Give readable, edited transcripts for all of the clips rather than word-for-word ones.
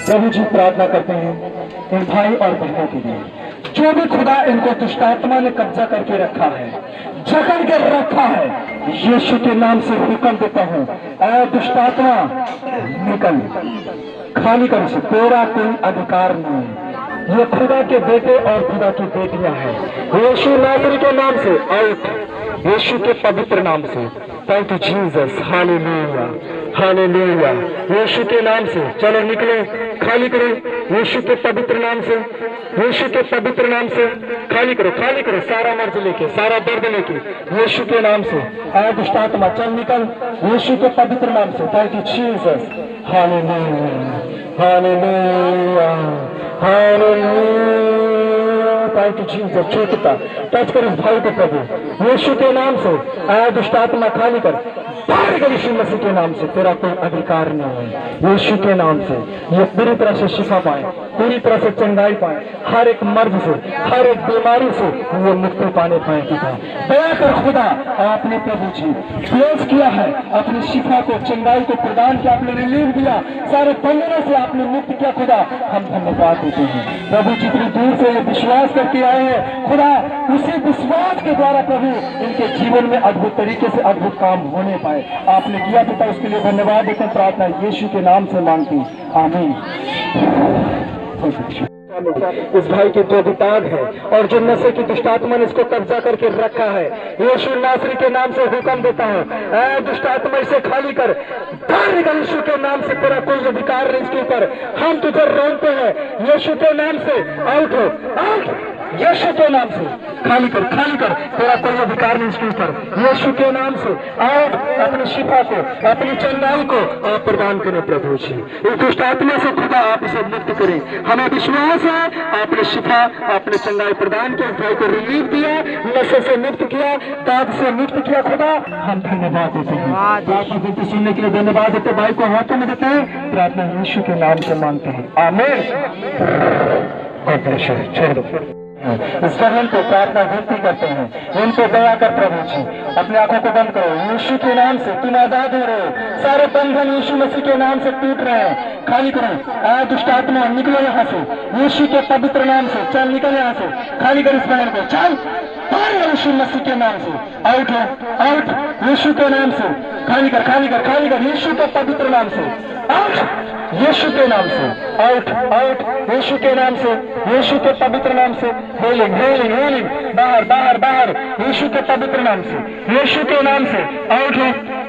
प्रभु जी प्रार्थना करते हैं इन भाई और बहनों के लिए, जो भी खुदा इनको दुष्टात्मा ने कब्जा करके रखा है, जकड़ के रखा है, यीशु के नाम से हुक्म देता हूँ, ऐ दुष्टात्मा निकल, खाली कर से, तेरा कोई अधिकार नहीं है। ये खुदा के बेटे और खुदा की बेटियां हैं। यीशु नासरी के नाम से आउट, यीशु के पवित्र नाम से। Thank you Jesus, hallelujah hallelujah. यीशु के नाम से चलो निकलो, खाली करो, यीशु के पवित्र नाम से, यीशु के पवित्र नाम से खाली करो, खाली करो, सारा मर्ज लेके, सारा दर्द लेके, यीशु के नाम से। आए दुष्टात्मा चल निकल, यीशु के पवित्र नाम से। Thank you Jesus, hallelujah hallelujah hallelujah. Thank you Jesus. छोटता टच कर इस भाई को प्रभु, यीशु के नाम से। आए दुष्टात्मा खाली कर, बाहर कर यीशु मसीह के नाम से। तेरा कोई अधिकार नहीं है। यीशु के नाम से ये पूरी तरह से शिफा पाए, पूरी तरह से चंगाई पाए, हर एक मर्ज से, हर एक बीमारी से वो मुक्ति पाने पाए। पिता दया कर खुदा, आपने प्रभु जी पेश किया है, अपनी शिफा को, चंगाई को प्रदान किया, आपने रिलीफ दिया, सारे बंधनों से आपने मुक्त किया। खुदा हम धन्यवाद देते हैं प्रभु। जितनी दूर से विश्वास करके आए हैं खुदा, उसी विश्वास के द्वारा प्रभु इनके जीवन में अद्भुत तरीके से अद्भुत काम होने पाए। आपने किया पिता, उसके लिए धन्यवाद देते हैं। प्रार्थना यीशु के नाम से मांगती, आमीन। इस भाई के जो विताग है और जो नशे की दुष्टात्मा ने इसको कब्जा करके रखा है, यीशु नासरी के नाम से हुक्म देता हूँ, ऐ दुष्टात्मा इसे खाली कर, बाहर निकल। यीशु के नाम से तेरा कोई अधिकार नहीं इसके ऊपर। हम तुझे रोकते हैं यीशु के नाम से। आउट हो, आउट, यीशु के नाम से खाली कर, खाली कर, तेरा कोई अधिकार नहीं इसके ऊपर। यीशु के नाम से आउट। अपनी शिफा को, अपनी चंगाई को आप प्रदान करें प्रभु जी। इस दुष्टात्मा से खुदा आप इसे मुक्त करें। हमें विश्वास है आपने शिफा, आपने चंगाई प्रदान किया, भाई को रिलीफ दिया, नशे से मुक्त किया, दाद से मुक्त किया। खुदा हम धन्यवाद देते हैं। प्रार्थना विनती सुनने के लिए धन्यवाद देते, भाई को हाथों में देते हैं। प्रार्थना यीशु के नाम से मांगते हैं, आमीन। छोड़ दो इस बहन को, प्रार्थना विनती करते हैं, इनको दया कर प्रभु जी। अपने आंखों को बंद करो, यीशु के नाम से तुम आजाद हो रहे हो। सारे बंधन यीशु मसीह के नाम से टूट रहे हैं। खाली करो, आए दुष्टात्मा निकलो यहाँ से, यीशु के पवित्र नाम से। चल निकल यहाँ से, खाली कर इस बहन को, चल बाहर यीशु मसीह के नाम से। आउट हो, आउट, यीशु के नाम से खाली कर, खाली कर, खाली कर, यीशु के पवित्र नाम से। आउट, यीशु के नाम से। आउट, आउट, यीशु के नाम से, यीशु के पवित्र नाम से। हीलिंग, हीलिंग, हीलिंग, बाहर, बाहर, बाहर, यीशु के पवित्र नाम से, यीशु के नाम से। आउट हो,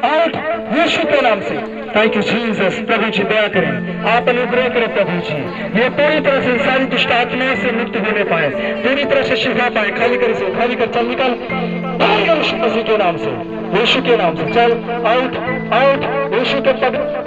आउट, यीशु के नाम से। Thank you Jesus. प्रभु जी दया करें, आप अनुग्रह करें प्रभु जी। ये पूरी तरह से सारी दुष्टात्माओं से मुक्त होने पाए, पूरी तरह से शिफा पाए। खाली कर इसे, खाली कर, चल निकल, बाहर कर यीशु मसीह के नाम से, यीशु के नाम से। चल आउट, आउट, यीशु के पवित्र,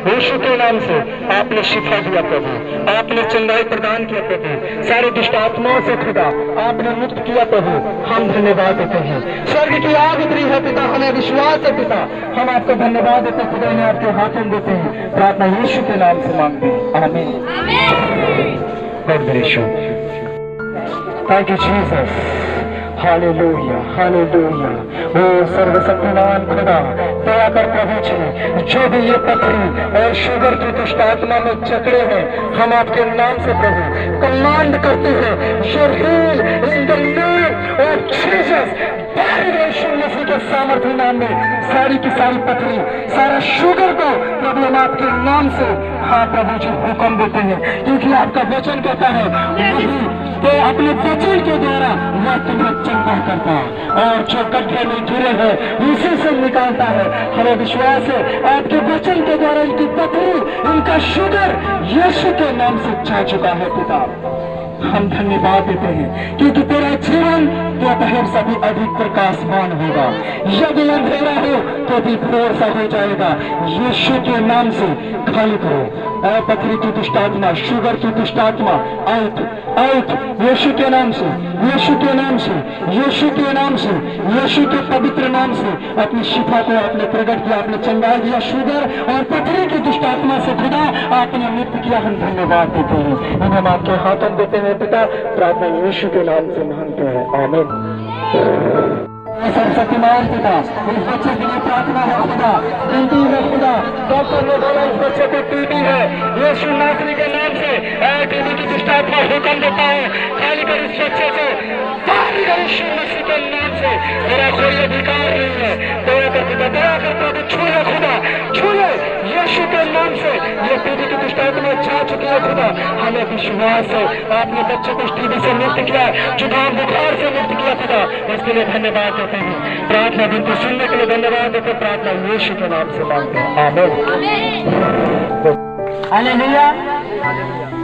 यीशु के नाम से। आपने शिफा दिया प्रभु, आपने चंगाई प्रदान किया प्रभु, सारे दुष्टात्माओं से खुदा आपने मुक्त किया प्रभु। हम धन्यवाद देते हैं। स्वर्ग की आग उतरी है पिता, हमें विश्वास है पिता। हम आपको धन्यवाद देते हैं, खुदा ने आपके हाथों देते हैं। प्रार्थना यीशु के नाम से मांगते हैं, आमीन। God bless you. Thank you Jesus, hallelujah hallelujah. ओ सर्वशक्तिमान खुदा दया कर प्रभु जी। जो भी ये पथरी और शुगर की दुष्टात्मा में जकड़े हैं, हम आपके नाम से प्रभु कमांड करते हैं, you heal in the name of Jesus. यीशु मसीह के सामर्थ्य नाम में सारी की सारी पथरी, सारा शुगर को प्रभु हम आपके नाम से, हाँ प्रभु जी, हुक्म देते हैं। क्योंकि आपका वचन कहता है वही तो अपने वचन के द्वारा वह तुम्हें चंगा करता है, और जो गड्ढे में गिरे हैं उसी से निकालता है। हमें विश्वास है आपके वचन के द्वारा इनकी पथरी, इनका शुगर यीशु के नाम से जा चुका है पिता। हम धन्यवाद देते हैं क्योंकि तेरा जीवन दोपहर से भी अधिक प्रकाशमान होगा। यदि अंधेरा हो तो भी भोर सा हो जाएगा। यीशु के नाम से खाली करो पथरी की दुष्टात्मा, शुगर की दुष्टात्मा, आउट, आउट, यीशु के नाम से, यीशु के नाम से, यीशु के नाम से, यीशु के पवित्र नाम से। अपनी शिफा को आपने प्रकट किया, आपने चंगाई दिया शुगर और पथरी की दुष्टात्मा से खुदा आपने मुक्त किया। हम धन्यवाद देते हैं, हम आपके हाथों देते हैं पिता। प्रार्थना यीशु के नाम से मांगते हैं, आमीन। शक्तिमान पिता, इस बच्चे के लिए प्रार्थना है खुदा, विनती है खुदा। डॉक्टर ने बोला इस बच्चे को टीबी है, यीशु नासरी के नाम से टीबी की दुष्ट आत्मा हुक्म देता है, खाली कर इस बच्चे को, खाली कर यीशु मसीह के नाम से। मेरा कोई अधिकार नहीं है, दया कर पिता, दया कर प्रभु, छूए खुदा, छूए यीशु के नाम से। ये टीबी की दुष्ट आत्मा जा चुकी है खुदा, हमें विश्वास है आपने बच्चे को टीबी से मुक्त किया, जुकाम बुखार से मुक्त किया खुदा, इसके लिए धन्यवाद देते हैं। प्रार्थना बिल्कुल सुनने के लिए धन्यवाद देते हैं। प्रार्थना यीशु के नाम से मांगते हैं, आमीन। हालेलुया।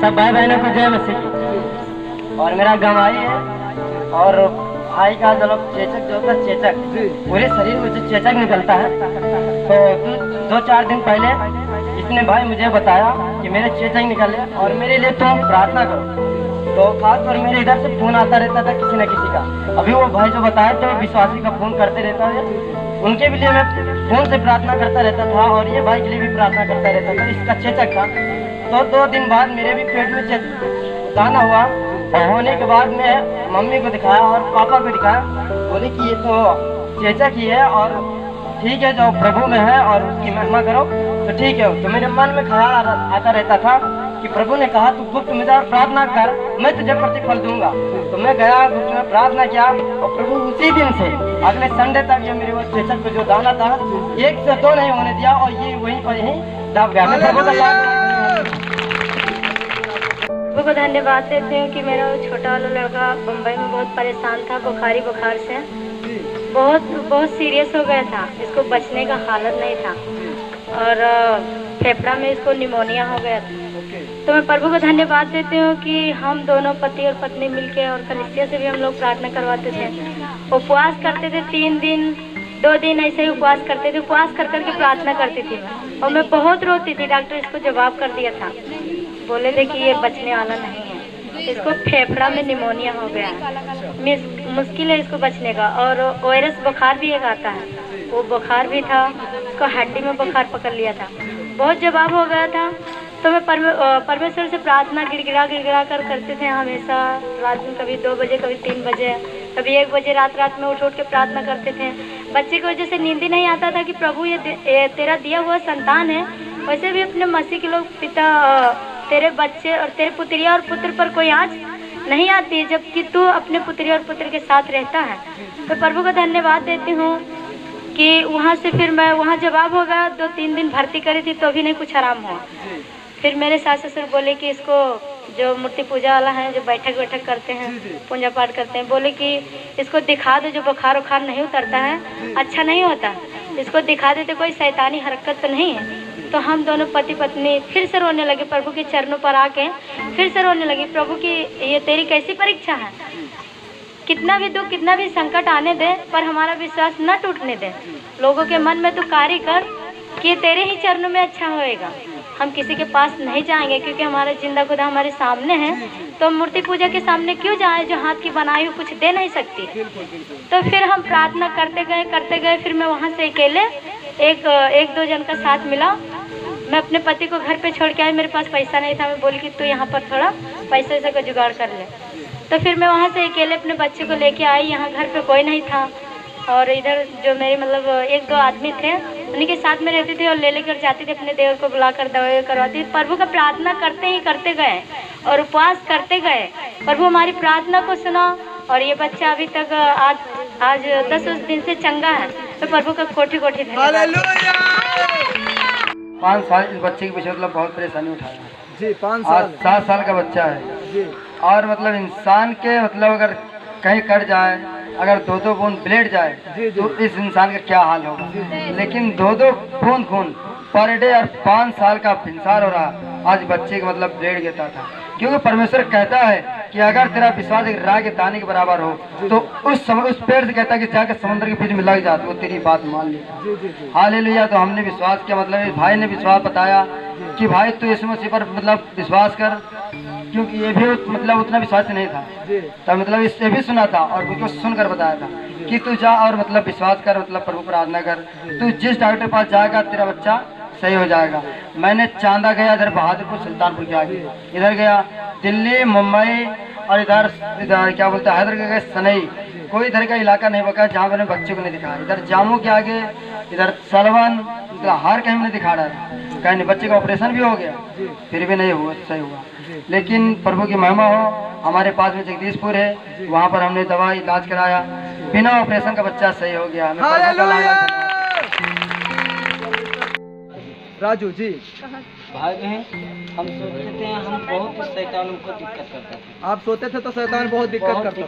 सब भाई बहनों को जय मसीह। और मेरा गवाही है, और भाई का जो चेचक जो होता है, चेचक पूरे शरीर में जो चेचक निकलता है, तो 2-4 दिन पहले इसने भाई मुझे बताया कि मेरे चेचक निकले और मेरे लिए तुम प्रार्थना करो। तो खासकर मेरे इधर से फोन आता रहता था किसी न किसी का। अभी वो भाई जो बताया तो विश्वासी का फोन करते रहता है, उनके भी लिए मैं फोन से प्रार्थना करता रहता था, और ये भाई के लिए भी प्रार्थना करता रहता था। इसका चेचक था, तो 2 दिन बाद मेरे भी पेट में दाना हुआ, और होने के बाद मैं मम्मी को दिखाया और पापा को दिखाया, बोले कि ये तो चेचक ही है और ठीक है, जो प्रभु में है और उसकी महिमा करो तो ठीक है। तो मेरे मन में ख्याल आता रहता था कि प्रभु ने कहा तू गुप्त में प्रार्थना कर, मैं तुझे प्रतिफल दूंगा। तो मैं गया गुप्त में प्रार्थना किया, और प्रभु उसी दिन से अगले संडे तक ये मेरे वो चेचक को जो दाना था 1 से 2 नहीं होने दिया, और ये वहीं पर ही दब गया। मैं प्रभु को धन्यवाद देती हूँ कि मेरा छोटा वाला लड़का बम्बई में बहुत परेशान था बुखार से, बहुत सीरियस हो गया था, इसको बचने का हालत नहीं था, और फेफड़ा में इसको निमोनिया हो गया था। तो मैं प्रभु को धन्यवाद देती हूँ कि हम दोनों पति और पत्नी मिलके, और कलिसिया से भी हम लोग प्रार्थना करवाते थे, उपवास करते थे 3 दिन 2 दिन ऐसे ही उपवास करते थे, उपवास कर करके प्रार्थना करती थी, और मैं बहुत रोती थी। डॉक्टर इसको जवाब कर दिया था, बोले थे कि ये बचने वाला नहीं है, इसको फेफड़ा में निमोनिया हो गया है, मुश्किल है इसको बचने का। और वायरस बुखार भी एक आता है, वो बुखार भी था, उसको हड्डी में बुखार पकड़ लिया था, बहुत जवाब हो गया था। तो मैं परमेश्वर से प्रार्थना गिड़गिड़ा कर करते थे हमेशा, रात में कभी 2 बजे, कभी 3 बजे, कभी 1 बजे रात में उठ के प्रार्थना करते थे। बच्चे की वजह से नींद ही नहीं आता था कि प्रभु ये तेरा दिया हुआ संतान है। वैसे भी अपने मसीह के लोग पिता, तेरे बच्चे और तेरे पुत्रिया और पुत्र पर कोई आँच नहीं आती है, जबकि तू अपने पुत्री और पुत्र के साथ रहता है। तो प्रभु को धन्यवाद देती हूँ कि वहाँ से फिर मैं वहाँ जवाब हो गया, 2-3 दिन भर्ती करी थी तो भी नहीं कुछ आराम हुआ। फिर मेरे सास ससुर बोले कि इसको, जो मूर्ति पूजा वाला है, जो बैठक करते हैं, पूजा पाठ करते हैं, बोले कि इसको दिखा दो, जो बुखार उखार नहीं उतरता है, अच्छा नहीं होता, इसको दिखा देते, कोई शैतानी हरकत तो नहीं है। तो हम दोनों पति पत्नी फिर से रोने लगे, प्रभु के चरणों पर आके फिर से रोने लगे, प्रभु की ये तेरी कैसी परीक्षा है, कितना भी दुख कितना भी संकट आने दे, पर हमारा विश्वास न टूटने दे। लोगों के मन में तो कार्य कर कि तेरे ही चरणों में अच्छा होएगा। हम किसी के पास नहीं जाएंगे, क्योंकि हमारा जिंदा खुदा हमारे सामने है, तो मूर्ति पूजा के सामने क्यों जाएं जो हाथ की बनाई हुई कुछ दे नहीं सकती। तो फिर हम प्रार्थना करते गए। फिर मैं वहाँ से अकेले एक 2 जन का साथ मिला। मैं अपने पति को घर पे छोड़ के आई, मेरे पास पैसा नहीं था, मैं बोली कि तू यहाँ पर थोड़ा पैसे का जुगाड़ कर ले। तो फिर मैं वहाँ से अकेले अपने बच्चे को लेके आई, यहाँ घर पे कोई नहीं था, और इधर जो मेरे मतलब 1-2 आदमी थे, उन्हीं के साथ में रहती थी, और ले लेकर जाती थी अपने देवर को बुलाकर दवाई करवाती थी। प्रभु का प्रार्थना करते गए और उपवास करते गए, प्रभु हमारी प्रार्थना को सुना, और ये बच्चा अभी तक आज 10 दिन से चंगा है। तो प्रभु का कोटि धन्यवाद। 5 साल इस बच्चे के पीछे मतलब बहुत परेशानी उठाया जी। 5 साल, 7 साल का बच्चा है जी। और मतलब इंसान के मतलब अगर कहीं कट जाए, अगर 2-2 बूंद ब्लेड जाए जी, जी। तो इस इंसान का क्या हाल होगा। लेकिन 2-2 बूंद खून पर डे और 5 साल का भिनसार हो रहा, आज बच्चे का मतलब ब्लेड गिरता था। क्योंकि परमेश्वर कहता है कि अगर तेरा विश्वास एक राय के दाने के बराबर हो, तो उस पेड़ से कहता है कि जाकर समुद्र के बीच में लग जा, तो तेरी बात मान लेगा। हालेलुया। तो हमने विश्वास किया, मतलब इस भाई ने विश्वास बताया कि भाई तू यीशु मसीह पर मतलब विश्वास कर, क्योंकि ये भी मतलब उतना विश्वास नहीं था, तब मतलब इससे भी सुना था और मुझको सुनकर बताया था कि तू जा और मतलब विश्वास कर, मतलब प्रभु प्रार्थना कर, तू जिस डॉक्टर के पास जाएगा तेरा बच्चा सही हो जाएगा। मैंने चांदा गया, इधर बहादुरपुर सुल्तानपुर के आगे, इधर गया दिल्ली, मुंबई, और इधर क्या बोलते हैं हैदराबाद गए, सनई, कोई इधर का इलाका नहीं बका जहाँ मैंने बच्चे को नहीं दिखाया। इधर जामू के आगे, इधर सलवन, इधर हार कहीं नहीं दिखा रहा था। कहीं नहीं, बच्चे का ऑपरेशन भी हो गया, फिर भी नहीं हुआ, सही हुआ। लेकिन प्रभु की महिमा हो, हमारे पास में जगदीशपुर है, वहाँ पर हमने दवा इलाज कराया, बिना ऑपरेशन का बच्चा सही हो गया। हमें राजू जी, भाई बहन, हम सोचते थे हम बहुत शैतान हमको दिक्कत करता था। आप सोते थे तो शैतान बहुत दिक्कत करता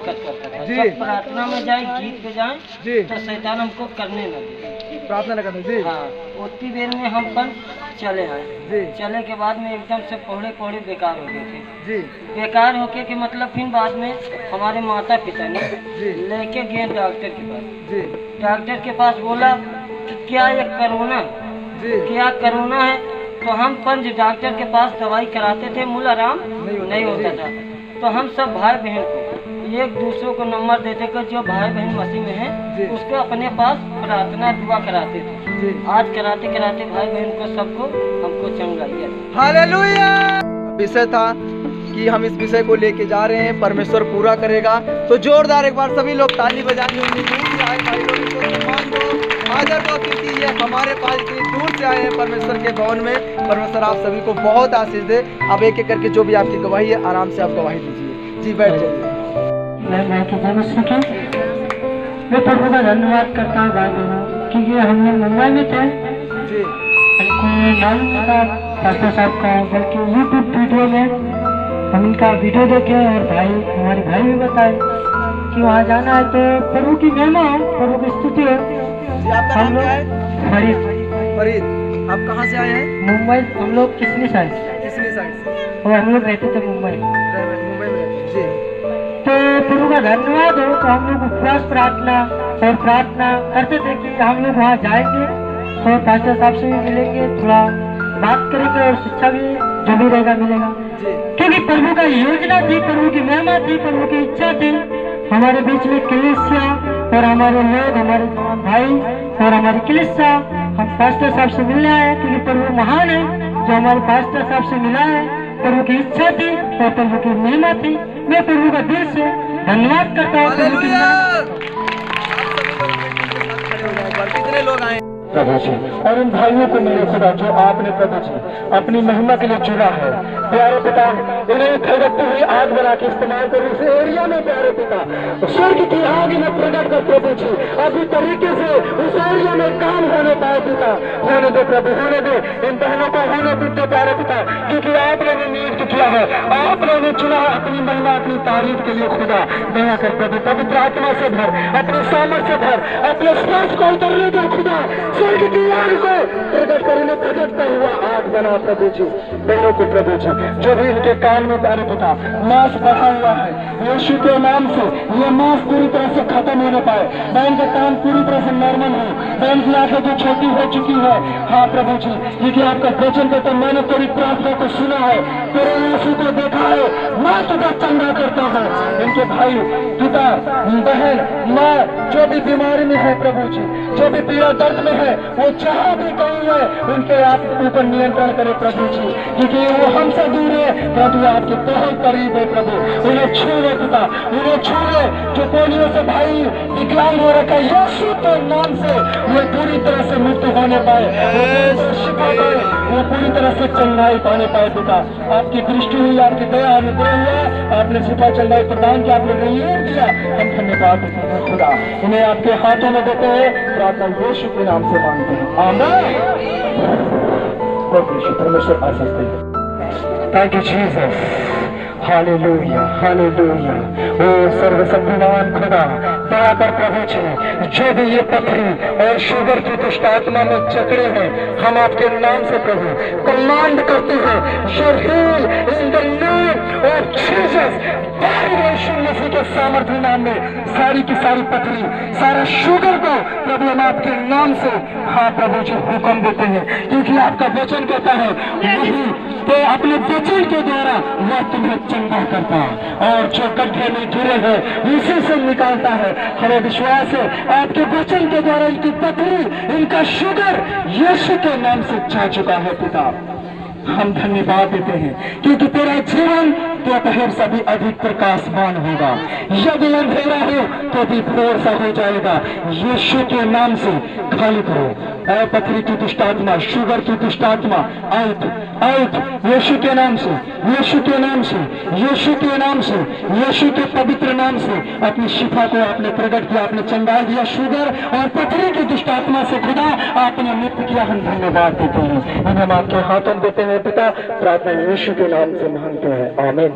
था जी। जब प्रार्थना में जाए, गीत पे जाए जी, तो शैतान हमको करने लगे, प्रार्थना करते जी। हाँ, उतनी देर में हम पर चले आए जी, चले के बाद में एकदम से कोहड़े बेकार हो गए थे जी। बेकार होके के मतलब फिर बाद में हमारे माता पिता ने जी, लेके गए डॉक्टर के पास। जी, डॉक्टर के पास बोला कि क्या ये कोरोना है? जी, क्या कोरोना है? तो हम पंच डॉक्टर के पास दवाई कराते थे, मूल आराम नहीं होता था। तो हम सब भाई बहन को एक दूसरे को नंबर देते कि जो भाई बहन मसीह में है उसको अपने पास प्रार्थना दुआ कराते थे। आज कराते कराते भाई बहन को सबको हमको चंगाई। हालेलुया। विषय था कि हम इस विषय को लेके जा रहे हैं, परमेश्वर पूरा करेगा। तो जोरदार एक बार सभी लोग ताली बजाएंगे। दूर से आए भाई लोग इनको सम्मान दो, आदर दो, क्योंकि ये हमारे पास इतनी दूर से आए हैं परमेश्वर के भवन में। परमेश्वर आप सभी को बहुत आशीष दे। अब एक एक करके जो भी आपकी गवाही है, आराम से आप गवाही दीजिए। जी, बैठ जाइए। मैं प्रभु का धन्यवाद करता हूँ भाई बहनों, क्योंकि हम लोग मुंबई में थे, जी, हमको मालूम नहीं था पास्टर साहब का, बल्कि यूट्यूब वीडियो में हम इनका वीडियो देखे और हमारे भाई भी बताए कि वहाँ जाना है। तो प्रभु की महिमा हो, प्रभु की स्तुति हो। जी, आपका नाम क्या है? फरीद। फरीद। आप कहाँ से आए हैं? मुंबई। हम लोग किसनी साइड किसने साइड से? और हम लोग रहते थे मुंबई। मुंबई में रहते जी। तो प्रभु का धन्यवाद हो। तो हम लोग उपवास प्रार्थना और प्रार्थना करते थे कि हम लोग वहाँ जाएंगे और पास्टर साहब से भी मिलेंगे, थोड़ा बात करेंगे और शिक्षा भी जो भी रहेगा मिलेगा। क्योंकि प्रभु का योजना थी, प्रभु की महिमा थी, प्रभु की इच्छा थी हमारे बीच में कलीसिया और हमारे लोग, हमारे भाई और हमारी कलीसिया, हम पास्टर साहब से मिलने आए क्योंकि प्रभु महान है। जो हमारे पास्टर साहब से मिला है, प्रभु की इच्छा थी और प्रभु की महिमा थी। मैं प्रभु का दिल से धन्यवाद करता हूँ। कितने लोग आए प्रभु जी, और इन भाइयों को मेरे खुदा जो आपने प्रभु जी अपनी महिमा के लिए चुना है, प्यारे पिता, इन्हें खड़कती हुई आग बना के इस्तेमाल करो इस एरिया में। प्यारे पिता, स्वर्ग की आग इन्हें प्रकट कर प्रभु जी, अभी तरीके से उस एरिया में काम होने पाए पिता। होने दे प्रभु, होने दे, इन बहनों को होने दे प्यारे पिता, क्योंकि आपने उन्हें नियुक्त किया है, आपने उन्हें चुना है अपनी महिमा, अपनी तारीफ के लिए। खुदा दया कर प्रभु, पवित्र आत्मा से भर, अपने सामर्थ्य से भर, अपने स्पर्श को उतरने दो खुदा। स्वर्ग की आग को प्रकट करने, प्रकटता हुआ आग बना प्रभु जी बहनों को प्रभु जी। जो भी इनके कान में प्यारे पिता मांस बढ़ा हुआ है, यीशु के नाम से ये मांस पूरी तरह से खत्म होने पाए। बहन के कान पूरी तरह से नॉर्मल हो, बहन की आंखें जो छोटी हो चुकी है। हाँ प्रभु जी, क्योंकि आपका वचन कहते हैं मैंने तेरी प्रार्थना को सुना है, तेरे यीशु को देखा है, मैं तुझे चंगा करता हूँ। इनके भाई, पिता, बहन, माँ जो भी बीमारी में है प्रभु जी, जो भी पीड़ा दर्द में है, वो जहाँ भी कहीं है उनके आप ऊपर नियंत्रण करे प्रभु जी, क्योंकि वो हमसे दूर है प्रभु, आपके बहुत करीब है प्रभु। उन्हें छू ले पिता, उन्हें छू ले। जो पोलियो से भाई विकलांग हो रखा है, यीशु के नाम से वो पूरी तरह से मुक्त होने पाए, वो शिफा पाए, वो पूरी तरह से चंगाई पाने पाए पिता। आपकी दृष्टि हुई, आपकी दया अनुग्रह हुआ, आपने शिफा चंगाई प्रदान किया, आपने नियोग दिया। हम धन्यवाद देते हैं खुदा। इन्हें आपके हाथों में देते हैं, प्रार्थना यीशु के नाम से मांगते हैं, आमीन। परमेश्वर आशीष दे। Thank you Jesus, hallelujah, hallelujah. ओ सर्वशक्तिमान खुदा, दया कर प्रभु जी, जो भी ये पथरी और शुगर की दुष्ट आत्मा में जकड़े हैं, हम आपके नाम से प्रभु कमांड करते हैं, your heal in the name of Jesus. यीशु मसीह के सामर्थ्य नाम में सारी की सारी पथरी, सारा शुगर को प्रभु हम आपके नाम से, हाँ प्रभु जी, हुक्म देते हैं, क्योंकि आपका वचन कहता है वही तो अपने वचन के द्वारा वह तुम्हें चंगा करता है, और जो गड्ढे में गिरे हैं उसी से निकालता है। हमें विश्वास है आपके वचन के द्वारा इनकी पथरी, इनका शुगर यीशु के नाम से जा चुका है पिता। हम धन्यवाद देते हैं क्योंकि तेरा जीवन दोपहर से भी अधिक प्रकाशमान होगा। यदि अंधेरा हो तो भी भोर सा हो जाएगा। यीशु के नाम से खाली करो। ऐ पथरी की दुष्ट आत्मा, शुगर की दुष्ट आत्मा, आउट आउट यीशु के नाम से, यीशु के नाम से, यीशु के नाम से, यीशु के पवित्र नाम से अपनी शिफा को आपने प्रकट किया, आपने चंगा दिया। शुगर और पथरी की दुष्ट आत्मा से खुदा आपने मुक्त किया। हम धन्यवाद देते हैं। हम आपके हाथों देते हैं पिता, प्रार्थना यीशु के नाम से मांगते हैं, आमीन।